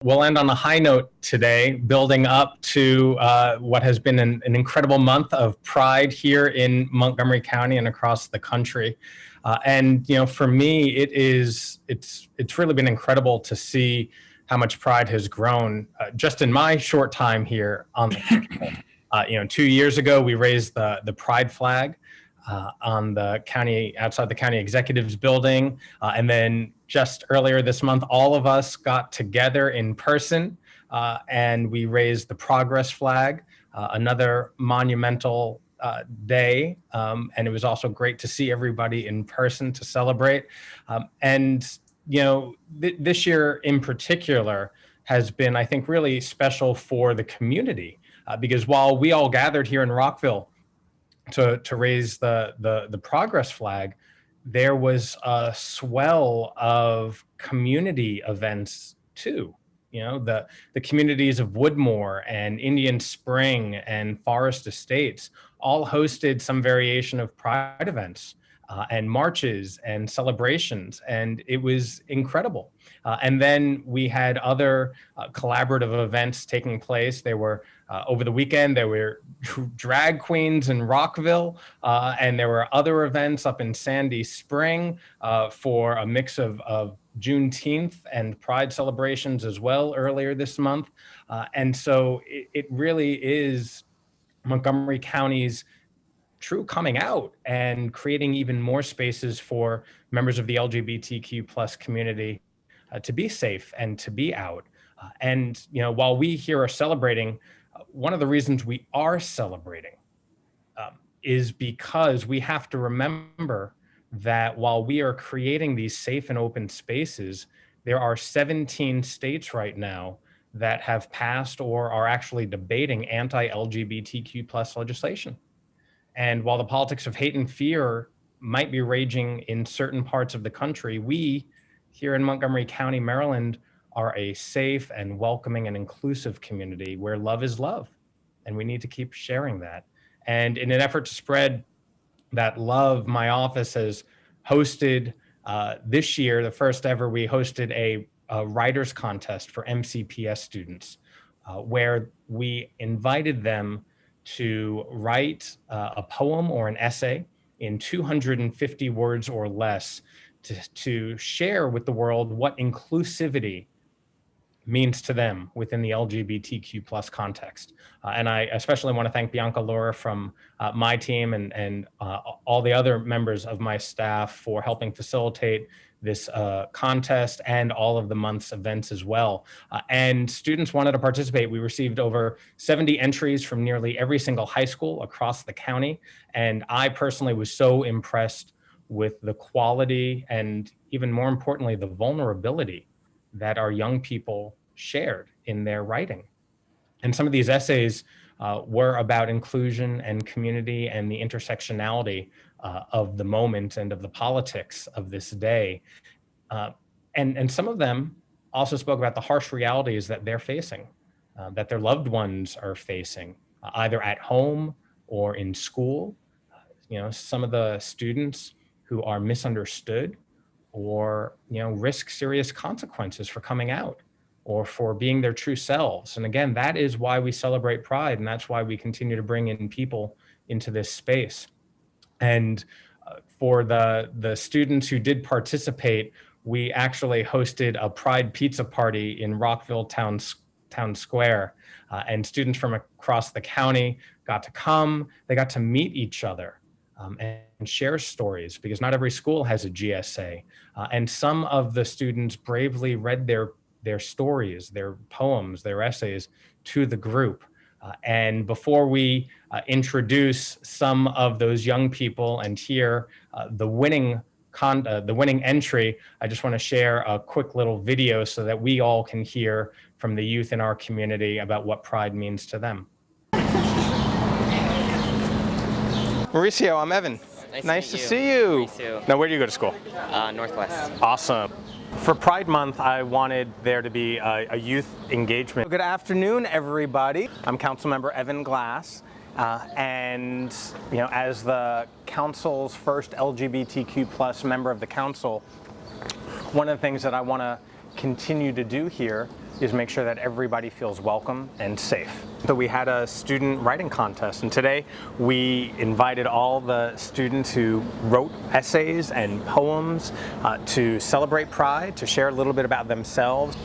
We'll end on a high note today, building up to what has been an incredible month of Pride here in Montgomery County and across the country. And for me, it's really been incredible to see how much Pride has grown just in my short time here on the Council. 2 years ago, we raised the Pride flag on the county, outside the county executive's building. And then just earlier this month, all of us got together in person and we raised the Progress flag, another monumental day. And it was also great to see everybody in person to celebrate. This year in particular has been, I think, really special for the community because while we all gathered here in Rockville to raise the Progress flag, there was a swell of community events too. The communities of Woodmore and Indian Spring and Forest Estates all hosted some variation of Pride events and marches and celebrations, and it was incredible. And then we had other collaborative events taking place. There were over the weekend, there were drag queens in Rockville, and there were other events up in Sandy Spring for a mix of Juneteenth and Pride celebrations as well earlier this month. And so it really is Montgomery County's true coming out and creating even more spaces for members of the LGBTQ plus community to be safe and to be out. While we here are celebrating, one of the reasons we are celebrating is because we have to remember that while we are creating these safe and open spaces, there are 17 states right now that have passed or are actually debating anti-LGBTQ plus legislation. And while the politics of hate and fear might be raging in certain parts of the country, we here in Montgomery County, Maryland, are a safe and welcoming and inclusive community where love is love. And we need to keep sharing that. And in an effort to spread that love, my office has hosted this year, the first ever, we hosted a writers contest for MCPS students where we invited them to write a poem or an essay in 250 words or less to share with the world what inclusivity means to them within the LGBTQ plus context. And I especially want to thank Bianca Laura from my team and all the other members of my staff for helping facilitate this contest and all of the month's events as well. And students wanted to participate. We received over 70 entries from nearly every single high school across the county. And I personally was so impressed with the quality and, even more importantly, the vulnerability that our young people shared in their writing. And some of these essays were about inclusion and community and the intersectionality of the moment and of the politics of this day. And some of them also spoke about the harsh realities that they're facing, that their loved ones are facing, either at home or in school. Some of the students who are misunderstood or risk serious consequences for coming out or for being their true selves. And again, that is why we celebrate Pride, and that's why we continue to bring in people into this space. And for the students who did participate, we actually hosted a Pride pizza party in Rockville Town Square, and students from across the county got to come. They got to meet each other and share stories, because not every school has a GSA. And some of the students bravely read their stories, their poems, their essays to the group. And before we introduce some of those young people and hear the winning entry, I just want to share a quick little video so that we all can hear from the youth in our community about what Pride means to them. Mauricio, I'm Evan. Nice to see you. Now, where do you go to school? Northwest. Awesome. For Pride Month, I wanted there to be a youth engagement. Good afternoon, everybody. I'm Councilmember Evan Glass, and as the council's first LGBTQ plus member of the council, one of the things that I want to continue to do here is make sure that everybody feels welcome and safe. So we had a student writing contest, and today we invited all the students who wrote essays and poems to celebrate Pride, to share a little bit about themselves.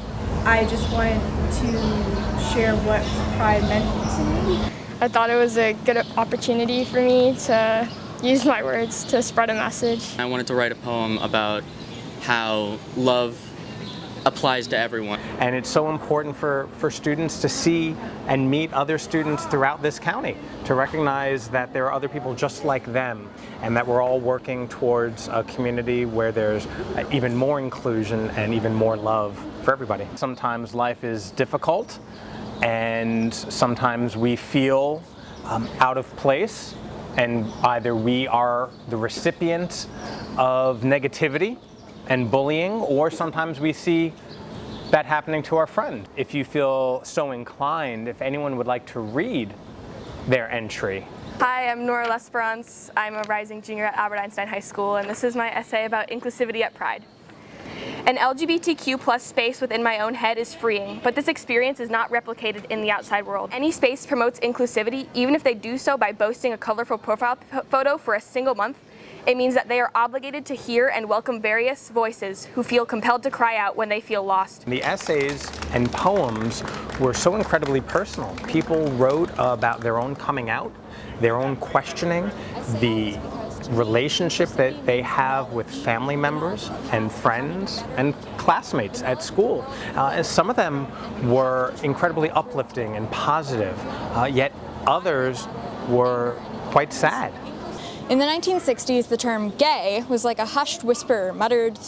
I just wanted to share what Pride meant to me. I thought it was a good opportunity for me to use my words to spread a message. I wanted to write a poem about how love applies to everyone. And it's so important for students to see and meet other students throughout this county, to recognize that there are other people just like them, and that we're all working towards a community where there's even more inclusion and even more love for everybody. Sometimes life is difficult, and sometimes we feel out of place, and either we are the recipient of negativity and bullying, or sometimes we see that happening to our friend. If you feel so inclined, if anyone would like to read their entry. Hi, I'm Nora Lesperance. I'm a rising junior at Albert Einstein High School, and this is my essay about inclusivity at Pride. An LGBTQ plus space within my own head is freeing, but this experience is not replicated in the outside world. Any space promotes inclusivity, even if they do so by boasting a colorful profile photo for a single month. It means that they are obligated to hear and welcome various voices who feel compelled to cry out when they feel lost. The essays and poems were so incredibly personal. People wrote about their own coming out, their own questioning, the relationship that they have with family members and friends and classmates at school. Some of them were incredibly uplifting and positive, yet others were quite sad. In the 1960s, the term gay was like a hushed whisper muttered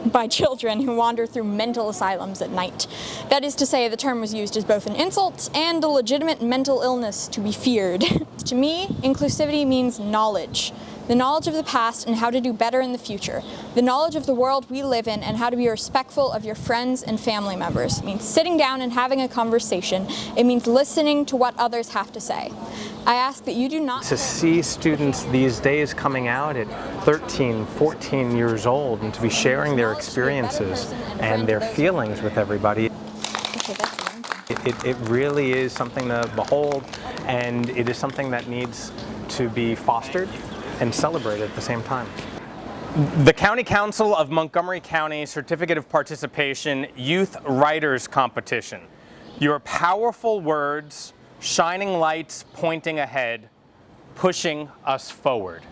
by children who wander through mental asylums at night. That is to say, the term was used as both an insult and a legitimate mental illness to be feared. To me, inclusivity means knowledge. The knowledge of the past and how to do better in the future. The knowledge of the world we live in and how to be respectful of your friends and family members. It means sitting down and having a conversation. It means listening to what others have to say. I ask that you do not... To see students these days coming out at 13, 14 years old and to be sharing their experiences and their feelings with everybody, it really is something to behold, and it is something that needs to be fostered and celebrated at the same time. The County Council of Montgomery County Certificate of Participation Youth Writers Competition. Your powerful words, shining lights pointing ahead, pushing us forward.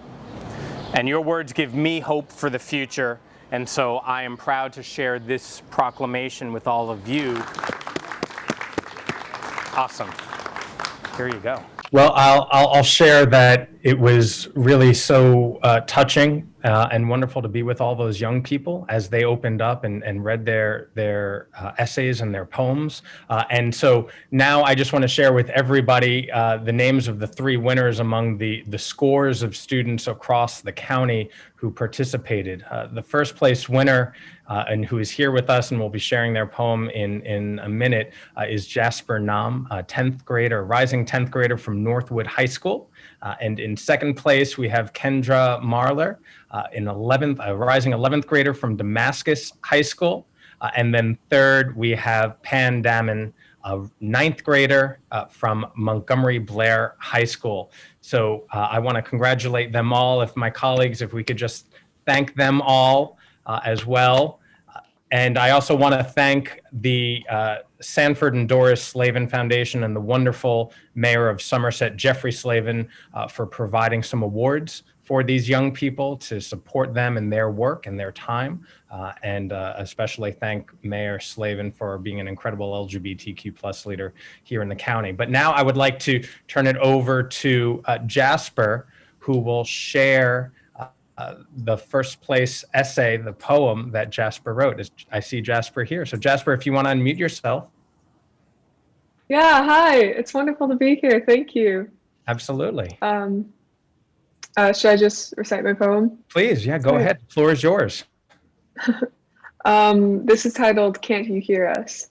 And your words give me hope for the future, and so I am proud to share this proclamation with all of you. Awesome. Here you go. Well, I'll share that it was really so touching and wonderful to be with all those young people as they opened up and read their essays and their poems. And so now I just want to share with everybody the names of the three winners among the scores of students across the county who participated. The first place winner and who is here with us and will be sharing their poem in a minute is Jasper Nam, a 10th grader, rising 10th grader from Northwood High School. And in second place, we have Kendra Marler, a rising 11th grader from Damascus High School. And then third, we have Pan Damon, a 9th grader from Montgomery Blair High School. So I want to congratulate them all. If my colleagues, if we could just thank them all as well. And I also want to thank the Sanford and Doris Slavin Foundation and the wonderful mayor of Somerset, Jeffrey Slavin, for providing some awards for these young people to support them in their work and their time. And especially thank Mayor Slavin for being an incredible LGBTQ plus leader here in the county. But now I would like to turn it over to Jasper, who will share the first place essay, the poem that Jasper wrote. I see Jasper here. So Jasper, if you want to unmute yourself. Yeah, hi. It's wonderful to be here. Thank you. Absolutely. Should I just recite my poem? Please, yeah, go ahead. The floor is yours. This is titled, Can't You Hear Us?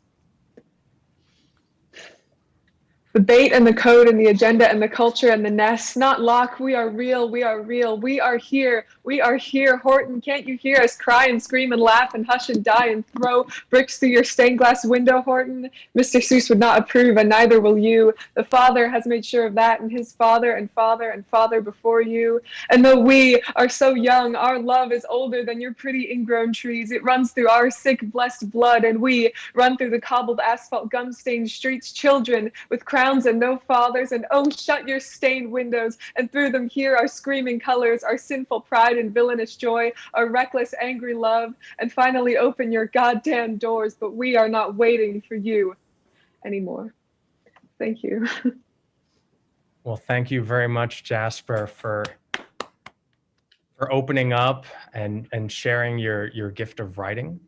The bait and the code and the agenda and the culture and the nest, not Locke. We are real. We are real. We are here. We are here. Horton, can't you hear us cry and scream and laugh and hush and die and throw bricks through your stained glass window, Horton? Mr. Seuss would not approve, and neither will you. The Father has made sure of that, and his father and father and father before you. And though we are so young, our love is older than your pretty ingrown trees. It runs through our sick, blessed blood, and we run through the cobbled asphalt, gum-stained streets, children with crowns and no fathers. And oh, shut your stained windows, and through them hear our screaming colors, our sinful pride and villainous joy, our reckless, angry love, and finally open your goddamn doors. But we are not waiting for you anymore. Thank you. Well, thank you very much, Jasper, for opening up and sharing your gift of writing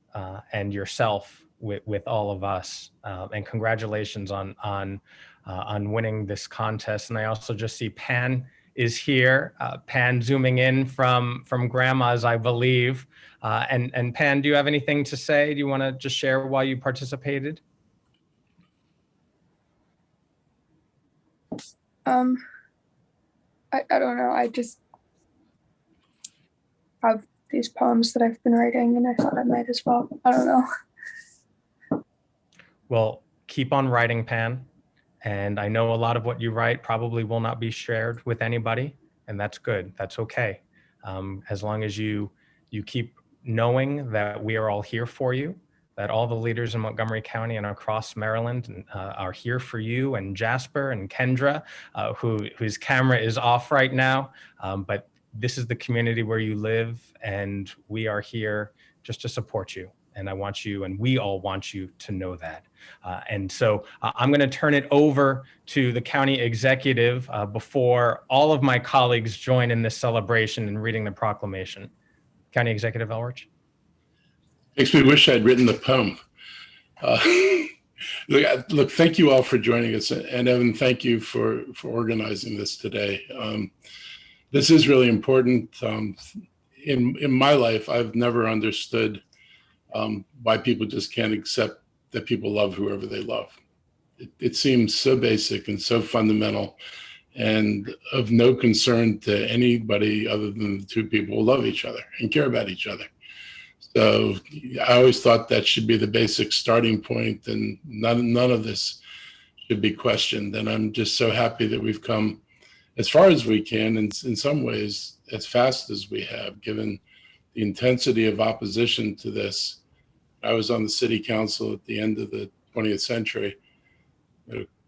and yourself with all of us. And congratulations on winning this contest. And I also just see Pan is here. Pan zooming in from Grandma's, I believe. And Pan, do you have anything to say? Do you want to just share why you participated? I don't know. I just have these poems that I've been writing, and I thought I might as well. I don't know. Well, keep on writing, Pan. And I know a lot of what you write probably will not be shared with anybody, and that's good. That's okay. As long as you keep knowing that we are all here for you, that all the leaders in Montgomery County and across Maryland are here for you, and Jasper and Kendra, whose camera is off right now. But this is the community where you live, and we are here just to support you. And I want you, and we all want you to know that. And so I'm going to turn it over to the county executive before all of my colleagues join in this celebration and reading the proclamation. County Executive Elrich. Makes me wish I'd written the poem. Look, thank you all for joining us. And Evan, thank you for organizing this today. This is really important. In my life, I've never understood why people just can't accept that people love whoever they love. It seems so basic and so fundamental and of no concern to anybody other than the two people who love each other and care about each other. So I always thought that should be the basic starting point, and none of this should be questioned. And I'm just so happy that we've come as far as we can, and in some ways as fast as we have, given the intensity of opposition to this. I was on the city council at the end of the 20th century.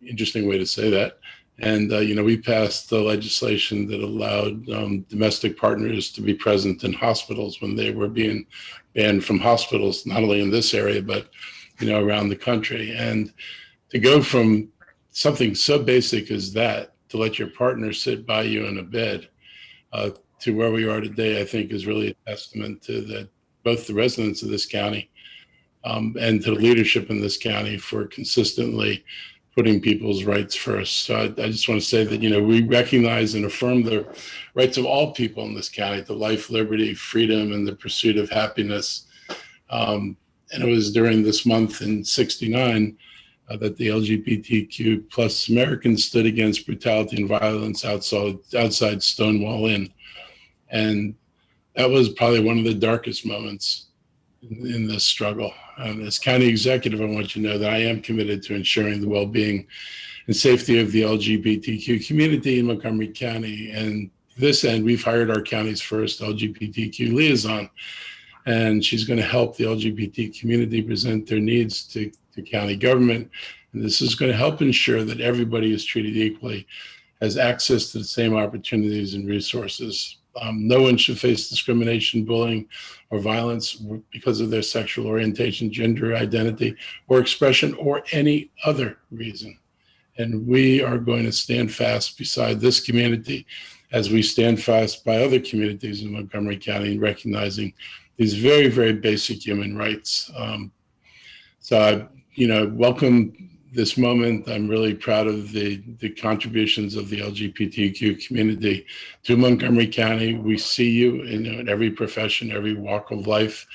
Interesting way to say that. And, we passed the legislation that allowed domestic partners to be present in hospitals when they were being banned from hospitals, not only in this area, but, around the country. And to go from something so basic as that, to let your partner sit by you in a bed, to where we are today, I think is really a testament to both the residents of this county and to the leadership in this county for consistently putting people's rights first. So I just want to say that, we recognize and affirm the rights of all people in this county to life, liberty, freedom, and the pursuit of happiness. And it was during this month in '69 that the LGBTQ plus Americans stood against brutality and violence outside Stonewall Inn. And that was probably one of the darkest moments in this struggle. As county executive, I want you to know that I am committed to ensuring the well-being and safety of the LGBTQ community in Montgomery County. And to this end, we've hired our county's first LGBTQ liaison, and she's going to help the LGBT community present their needs to county government. And this is going to help ensure that everybody is treated equally, has access to the same opportunities and resources. No one should face discrimination, bullying, or violence because of their sexual orientation, gender identity, or expression, or any other reason. And we are going to stand fast beside this community as we stand fast by other communities in Montgomery County in recognizing these very, very basic human rights. So I, welcome this moment. I'm really proud of the contributions of the LGBTQ community to Montgomery County. We see you in every profession, every walk of life.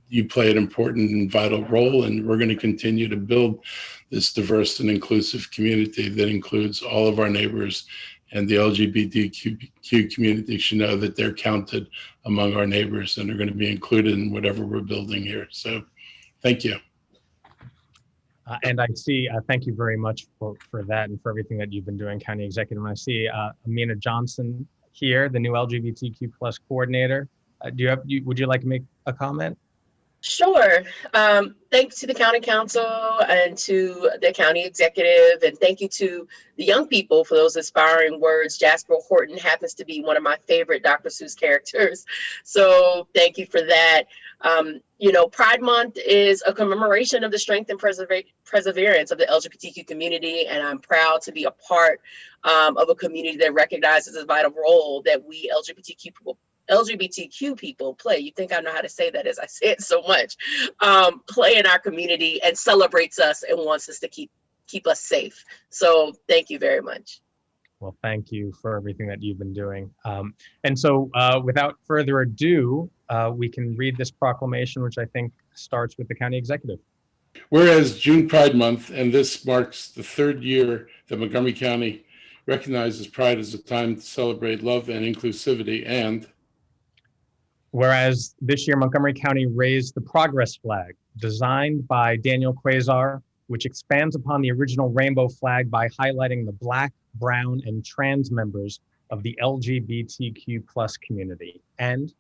you play an important and vital role, and we're going to continue to build this diverse and inclusive community that includes all of our neighbors, and the LGBTQ community should know that they're counted among our neighbors and are going to be included in whatever we're building here. So thank you. And I see, thank you very much for that and for everything that you've been doing, County Executive. And I see Amina Johnson here, the new LGBTQ plus coordinator. Would you like to make a comment? Sure. Thanks to the county council and to the county executive, and thank you to the young people for those inspiring words. Jasper Horton happens to be one of my favorite Dr. Seuss characters, so thank you for that. Pride Month is a commemoration of the strength and perseverance of the LGBTQ community, and I'm proud to be a part of a community that recognizes the vital role that we LGBTQ people play. You think I know how to say that as I say it so much, play in our community and celebrates us and wants us to keep us safe. So thank you very much. Well, thank you for everything that you've been doing. And so without further ado, we can read this proclamation, which I think starts with the county executive. Whereas June Pride Month, and this marks the third year that Montgomery County recognizes Pride as a time to celebrate love and inclusivity, and whereas this year Montgomery County raised the Progress flag, designed by Daniel Quasar, which expands upon the original rainbow flag by highlighting the Black, brown, and trans members of the LGBTQ plus community. And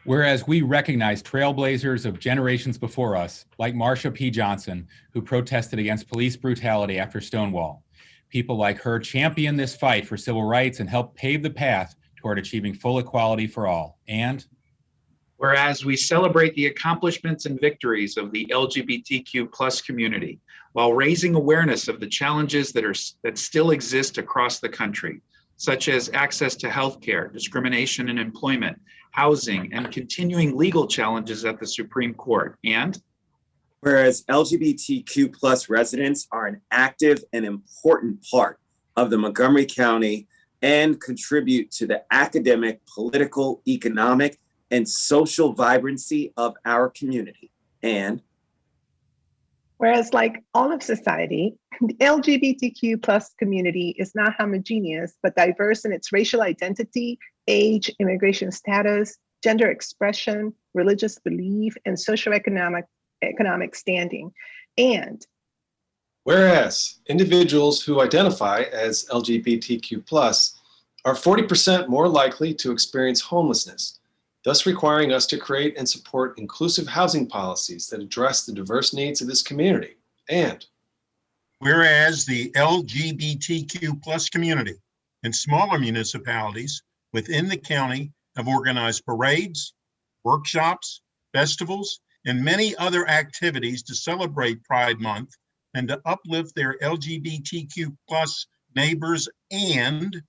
whereas we recognize trailblazers of generations before us, like Marsha P. Johnson, who protested against police brutality after Stonewall. People like her champion this fight for civil rights and help pave the path toward achieving full equality for all. And whereas we celebrate the accomplishments and victories of the LGBTQ plus community while raising awareness of the challenges that still exist across the country, such as access to healthcare, discrimination in employment, housing, and continuing legal challenges at the Supreme Court. And whereas LGBTQ plus residents are an active and important part of the Montgomery County and contribute to the academic, political, economic, and social vibrancy of our community. And whereas, like all of society, the LGBTQ plus community is not homogeneous, but diverse in its racial identity, age, immigration status, gender expression, religious belief, and socioeconomic standing. And whereas individuals who identify as LGBTQ plus are 40% more likely to experience homelessness, thus requiring us to create and support inclusive housing policies that address the diverse needs of this community. And whereas the LGBTQ plus community in smaller municipalities within the county have organized parades, workshops, festivals, and many other activities to celebrate Pride Month and to uplift their LGBTQ plus neighbors. And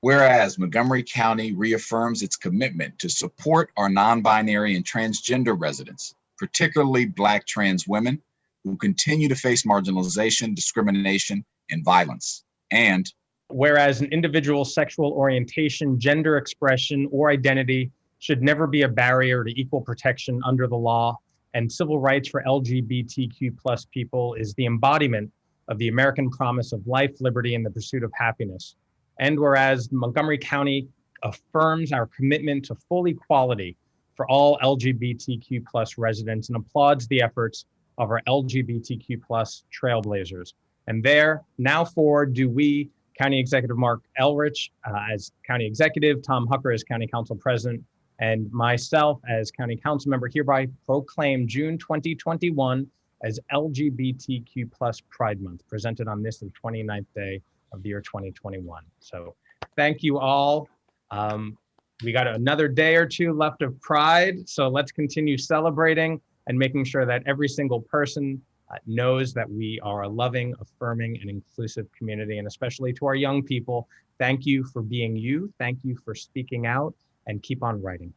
whereas Montgomery County reaffirms its commitment to support our non-binary and transgender residents, particularly Black trans women who continue to face marginalization, discrimination, and violence. And whereas an individual's sexual orientation, gender expression, or identity should never be a barrier to equal protection under the law, and civil rights for LGBTQ plus people is the embodiment of the American promise of life, liberty, and the pursuit of happiness. And whereas Montgomery County affirms our commitment to full equality for all LGBTQ plus residents and applauds the efforts of our LGBTQ plus trailblazers. And do we, County Executive Mark Elrich as County Executive, Tom Hucker as County Council President, and myself as County Councilmember hereby proclaim June 2021 as LGBTQ plus Pride Month, presented on this, the 29th day of the year 2021. So thank you all. We got another day or two left of Pride, so let's continue celebrating and making sure that every single person knows that we are a loving, affirming, and inclusive community, and especially to our young people, thank you for being you, thank you for speaking out, and keep on writing.